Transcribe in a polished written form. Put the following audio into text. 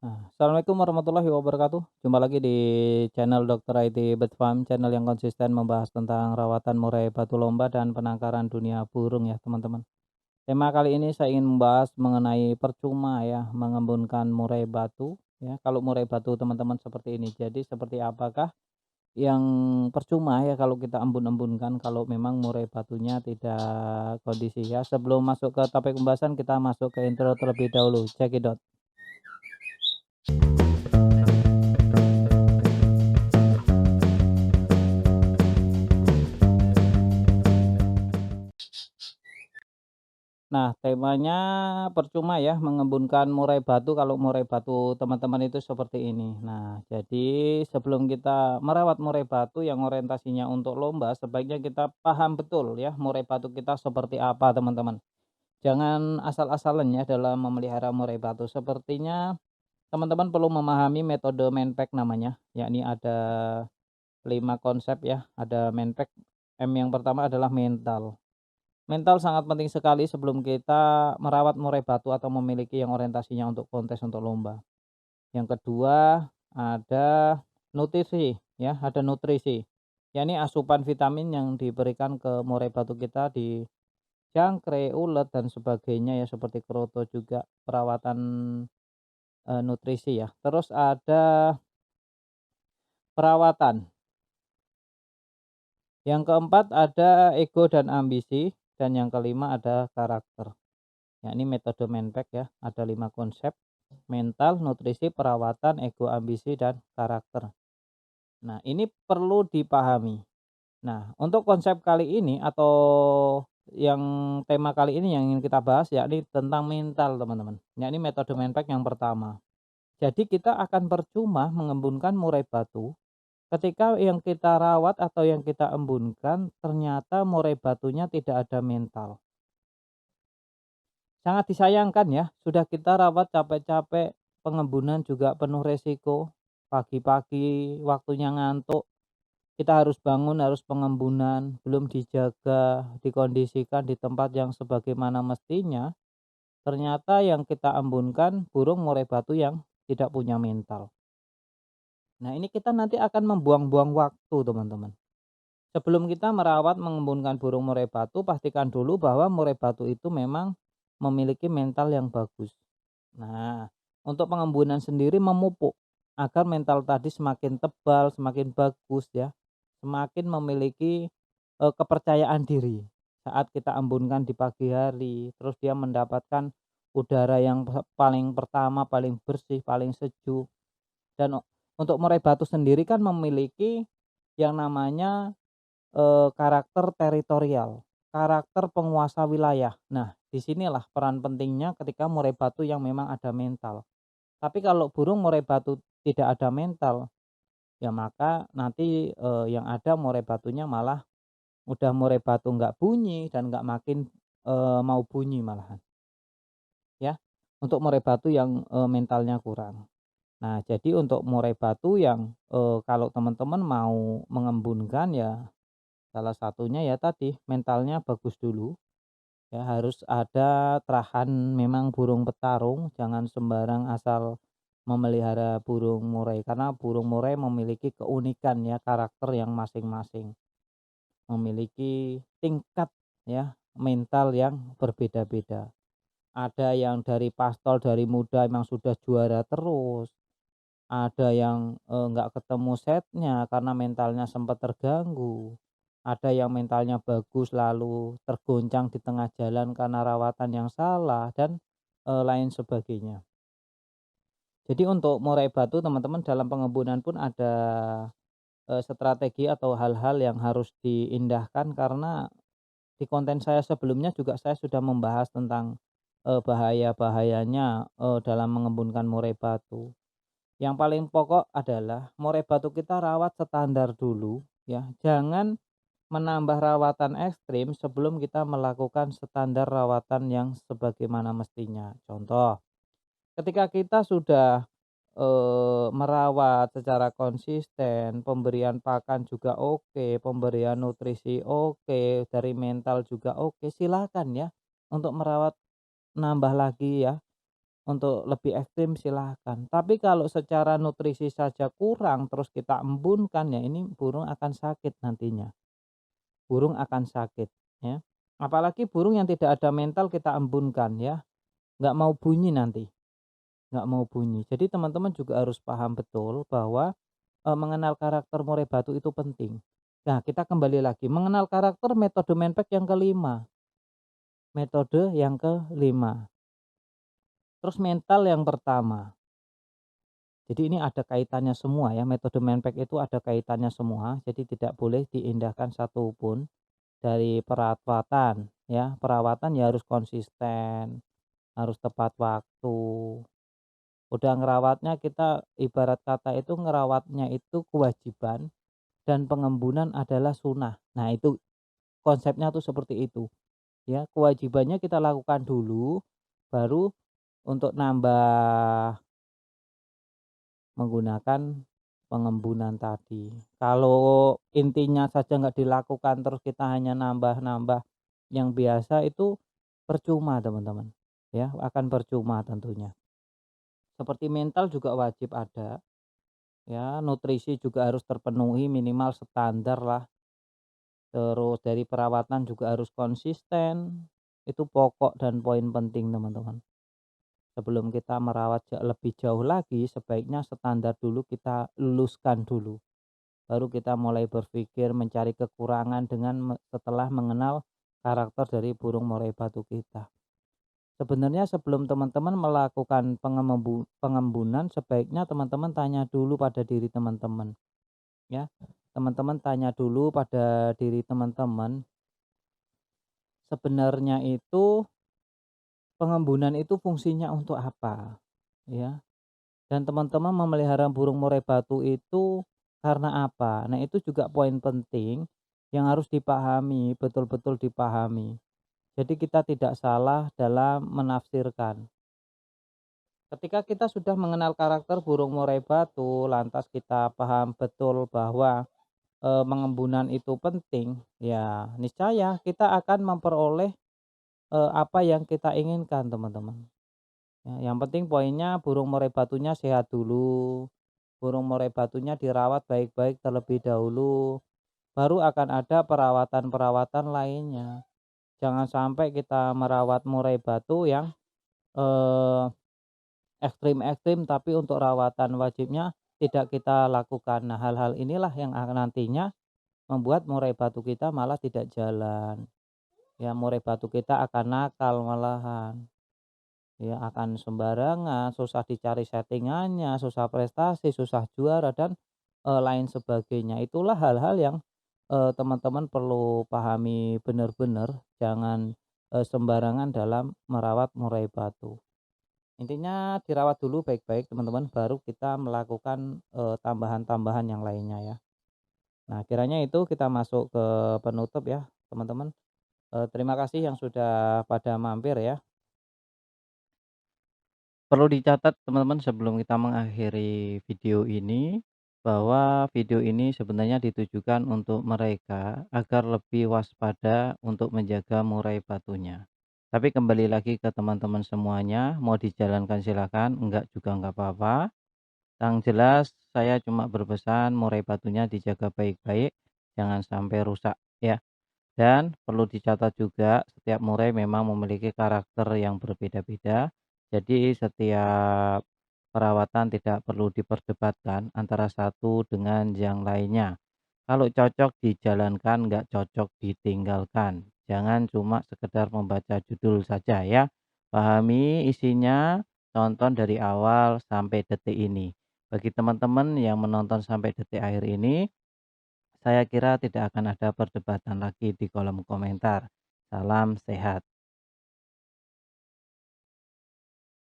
Nah, assalamualaikum warahmatullahi wabarakatuh. Jumpa lagi di channel Dokter IT Bird Farm, channel yang konsisten membahas tentang rawatan murai batu lomba dan penangkaran dunia burung ya teman-teman. Tema kali ini saya ingin membahas mengenai percuma ya mengembunkan murai batu ya. Kalau murai batu teman-teman seperti ini. Jadi seperti apakah yang percuma ya kalau kita embun-embunkan kalau memang murai batunya tidak kondisi ya. Sebelum masuk ke topik pembahasan kita masuk ke intro terlebih dahulu. Cekidot. Nah, temanya percuma ya mengembunkan murai batu kalau murai batu teman-teman itu seperti ini. Nah, jadi sebelum kita merawat murai batu yang orientasinya untuk lomba, sebaiknya kita paham betul ya murai batu kita seperti apa teman-teman. Jangan asal-asalan ya dalam memelihara murai batu. Sepertinya teman-teman perlu memahami metode Manpack namanya, yakni ada 5 konsep ya. Ada Manpack. M yang pertama adalah mental. Mental sangat penting sekali sebelum kita merawat murai batu atau memiliki yang orientasinya untuk kontes, untuk lomba. Yang kedua ada nutrisi ya, ada nutrisi. Yakni asupan vitamin yang diberikan ke murai batu kita di jangkrik, ulet dan sebagainya ya seperti kroto juga perawatan nutrisi ya. Terus ada perawatan. Yang keempat ada ego dan ambisi dan yang kelima ada karakter. Ya, ini metode Manpack ya, ada 5 konsep, mental, nutrisi, perawatan, ego, ambisi, dan karakter. Nah, ini perlu dipahami. Nah, untuk konsep kali ini atau yang tema kali ini yang ingin kita bahas yakni tentang mental teman-teman. Yakni metode Manpack yang pertama. Jadi kita akan percuma mengembunkan murai batu ketika yang kita rawat atau yang kita embunkan ternyata murai batunya tidak ada mental. Sangat disayangkan ya, sudah kita rawat capek-capek, pengembunan juga penuh resiko, pagi-pagi waktunya ngantuk, kita harus bangun, harus pengembunan, belum dijaga, dikondisikan di tempat yang sebagaimana mestinya, ternyata yang kita embunkan burung murai batu yang tidak punya mental. Nah, ini kita nanti akan membuang-buang waktu teman-teman. Sebelum kita merawat mengembunkan burung murai batu, pastikan dulu bahwa murai batu itu memang memiliki mental yang bagus. Nah, untuk pengembunan sendiri memupuk agar mental tadi semakin tebal, semakin bagus ya, semakin memiliki kepercayaan diri saat kita embunkan di pagi hari, terus dia mendapatkan udara yang paling pertama, paling bersih, paling sejuk. Dan untuk murai batu sendiri kan memiliki yang namanya karakter teritorial, karakter penguasa wilayah. Nah, disinilah peran pentingnya ketika murai batu yang memang ada mental. Tapi kalau burung murai batu tidak ada mental, ya maka nanti, yang ada murai batunya malah udah murai batu nggak bunyi dan nggak makin, mau bunyi malahan, ya. Untuk murai batu yang, mentalnya kurang. Nah, jadi untuk murai batu yang, kalau teman-teman mau mengembunkan ya salah satunya ya tadi mentalnya bagus dulu, ya harus ada terahan memang burung petarung, jangan sembarang asal memelihara burung murai, karena burung murai memiliki keunikan ya, karakter yang masing-masing, memiliki tingkat ya, mental yang berbeda-beda. Ada yang dari pastol dari muda memang sudah juara terus, ada yang, nggak ketemu setnya karena mentalnya sempat terganggu, ada yang mentalnya bagus lalu tergoncang di tengah jalan karena rawatan yang salah dan, lain sebagainya. Jadi untuk murai batu teman-teman dalam pengembunan pun ada, strategi atau hal-hal yang harus diindahkan karena di konten saya sebelumnya juga saya sudah membahas tentang, bahaya-bahayanya, dalam mengembunkan murai batu. Yang paling pokok adalah murai batu kita rawat standar dulu ya, jangan menambah rawatan ekstrim sebelum kita melakukan standar rawatan yang sebagaimana mestinya. Contoh, ketika kita sudah, merawat secara konsisten, pemberian pakan juga oke, pemberian nutrisi oke, dari mental juga oke, silakan ya untuk merawat nambah lagi ya. untuk lebih ekstrim silahkan. Tapi kalau secara nutrisi saja kurang terus kita embunkan ya ini burung akan sakit nantinya. Burung akan sakit ya. Apalagi burung yang tidak ada mental kita embunkan ya, nggak mau bunyi nanti, nggak mau bunyi. Jadi teman-teman juga harus paham betul bahwa, mengenal karakter murai batu itu penting. Nah kita kembali lagi mengenal karakter metode Menpek yang kelima, metode yang kelima. Terus mental yang pertama. Jadi ini ada kaitannya semua ya, metode Menpek itu ada kaitannya semua, jadi tidak boleh diindahkan satu pun dari perawatan ya. Perawatan ya harus konsisten, harus tepat waktu. Udah ngerawatnya kita ibarat kata itu ngerawatnya itu kewajiban dan pengembunan adalah sunnah. Nah itu konsepnya tuh seperti itu ya, kewajibannya kita lakukan dulu, baru untuk nambah menggunakan pengembunan tadi. Kalau intinya saja nggak dilakukan terus kita hanya nambah-nambah yang biasa itu percuma teman-teman, ya akan percuma tentunya. Seperti mental juga wajib ada, ya nutrisi juga harus terpenuhi minimal standar lah. Terus dari perawatan juga harus konsisten, itu pokok dan poin penting teman-teman. Sebelum kita merawat lebih jauh lagi, sebaiknya standar dulu kita luluskan dulu. Baru kita mulai berpikir mencari kekurangan dengan setelah mengenal karakter dari burung murai batu kita. Sebenarnya sebelum teman-teman melakukan pengembunan, sebaiknya teman-teman tanya dulu pada diri teman-teman, ya. Teman-teman tanya dulu pada diri teman-teman, sebenarnya itu pengembunan itu fungsinya untuk apa, ya. Dan teman-teman memelihara burung murai batu itu karena apa? Nah, itu juga poin penting yang harus dipahami, betul-betul dipahami. Jadi kita tidak salah dalam menafsirkan. Ketika kita sudah mengenal karakter burung murai batu, lantas kita paham betul bahwa mengembunan itu penting, ya niscaya kita akan memperoleh apa yang kita inginkan, teman-teman. Ya, yang penting poinnya burung murai batunya sehat dulu. Burung murai batunya dirawat baik-baik terlebih dahulu, baru akan ada perawatan-perawatan lainnya. Jangan sampai kita merawat murai batu yang eh, ekstrim-ekstrim tapi untuk rawatan wajibnya tidak kita lakukan. Nah, hal-hal inilah yang akan nantinya membuat murai batu kita malah tidak jalan. Ya, murai batu kita akan nakal malahan. Ya, akan sembarangan, susah dicari settingannya, susah prestasi, susah juara dan lain sebagainya. Itulah hal-hal yang teman-teman perlu pahami benar-benar, jangan sembarangan dalam merawat murai batu. Intinya dirawat dulu baik-baik teman-teman, baru kita melakukan tambahan-tambahan yang lainnya ya. Nah, kiranya itu kita masuk ke penutup ya teman-teman. Terima kasih yang sudah pada mampir ya. Perlu dicatat teman-teman sebelum kita mengakhiri video ini, bahwa video ini sebenarnya ditujukan untuk mereka agar lebih waspada untuk menjaga murai batunya. Tapi kembali lagi ke teman-teman semuanya, mau dijalankan silakan, enggak juga enggak apa-apa. Yang jelas saya cuma berpesan murai batunya dijaga baik-baik, jangan sampai rusak ya. Dan perlu dicatat juga setiap murai memang memiliki karakter yang berbeda-beda. Jadi setiap perawatan tidak perlu diperdebatkan antara satu dengan yang lainnya. Kalau cocok dijalankan, nggak cocok ditinggalkan. Jangan cuma sekedar membaca judul saja ya. Pahami isinya, tonton dari awal sampai detik ini. Bagi teman-teman yang menonton sampai detik akhir ini, saya kira tidak akan ada perdebatan lagi di kolom komentar. Salam sehat.